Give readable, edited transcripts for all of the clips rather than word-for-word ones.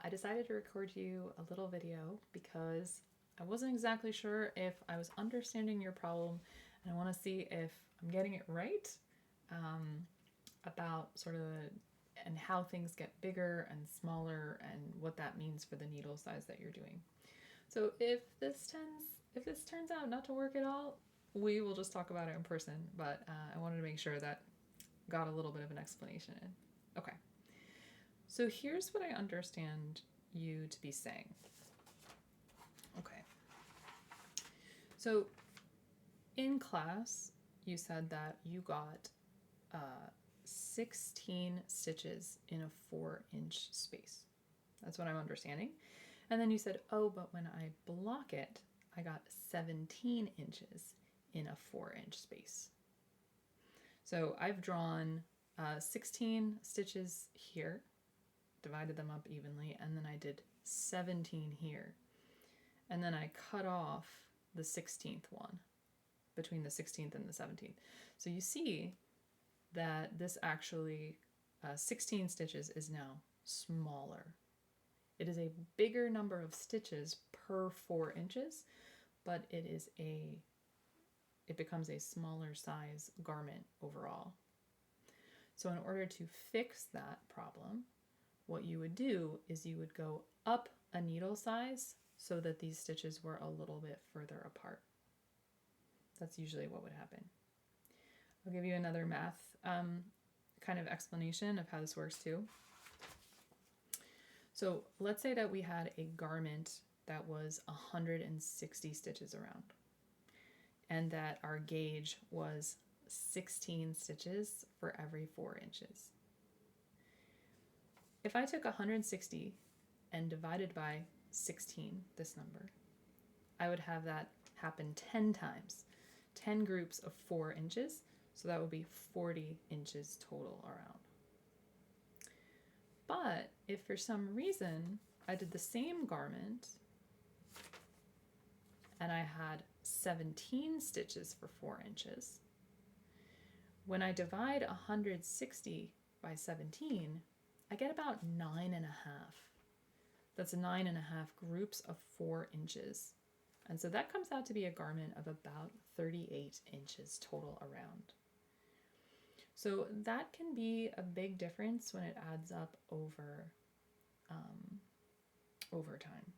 I decided to record you a little video because I wasn't exactly sure if I was understanding your problem, and I want to see if I'm getting it right, about sort of and how things get bigger and smaller and what that means for the needle size that you're doing. So if this turns out not to work at all, we will just talk about it in person, but I wanted to make sure that got a little bit of an explanation in. Okay. So here's what I understand you to be saying. Okay. So in class, you said that you got 16 stitches in a 4-inch space. That's what I'm understanding. And then you said, oh, but when I block it, I got 17 inches in a 4-inch space. So I've drawn 16 stitches here, divided them up evenly, and then I did 17 here. And then I cut off the 16th one between the 16th and the 17th. So you see that this actually, 16 stitches is now smaller. It is a bigger number of stitches per 4 inches, but it becomes a smaller size garment overall. So in order to fix that problem, what you would do is you would go up a needle size so that these stitches were a little bit further apart. That's usually what would happen. I'll give you another math kind of explanation of how this works too. So let's say that we had a garment that was 160 stitches around, and that our gauge was 16 stitches for every 4 inches. If I took 160 and divided by 16, this number, I would have that happen 10 times, 10 groups of 4 inches, so that would be 40 inches total around. But if for some reason I did the same garment and I had 17 stitches for 4 inches, when I divide 160 by 17, I get about 9.5. That's 9.5 groups of 4 inches. And so that comes out to be a garment of about 38 inches total around. So that can be a big difference when it adds up over time.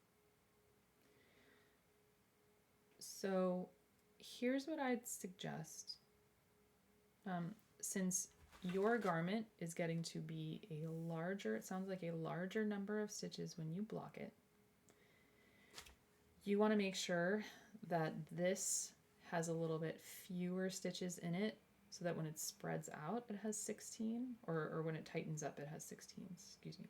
So here's what I'd suggest. Since your garment is getting to be it sounds like a larger number of stitches when you block it, you want to make sure that this has a little bit fewer stitches in it, so that when it spreads out, it has 16, or when it tightens up, it has 16, excuse me.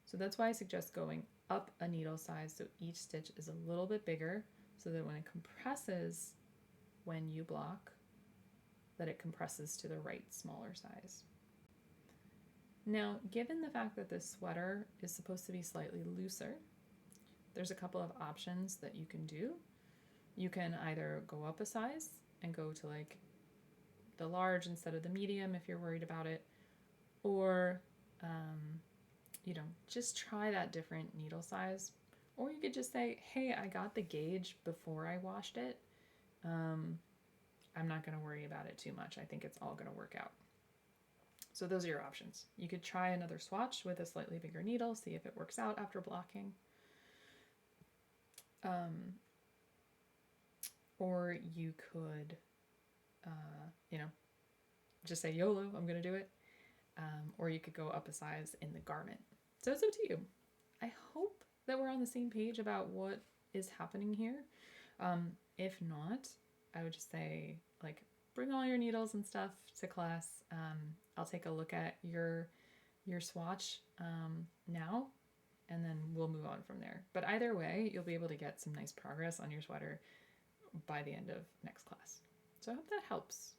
So that's why I suggest going up a needle size so each stitch is a little bit bigger, so that when it compresses when you block, that it compresses to the right smaller size. Now, given the fact that this sweater is supposed to be slightly looser, there's a couple of options that you can do. You can either go up a size and go to like the large instead of the medium if you're worried about it, or just try that different needle size. Or you could just say, hey, I got the gauge before I washed it. I'm not going to worry about it too much. I think it's all going to work out. So those are your options. You could try another swatch with a slightly bigger needle, see if it works out after blocking. Or you could, just say YOLO, I'm going to do it. Or you could go up a size in the garment. So it's up to you. I hope that we're on the same page about what is happening here. If not, I would just say, bring all your needles and stuff to class. I'll take a look at your swatch now, and then we'll move on from there. But either way, you'll be able to get some nice progress on your sweater by the end of next class. So I hope that helps.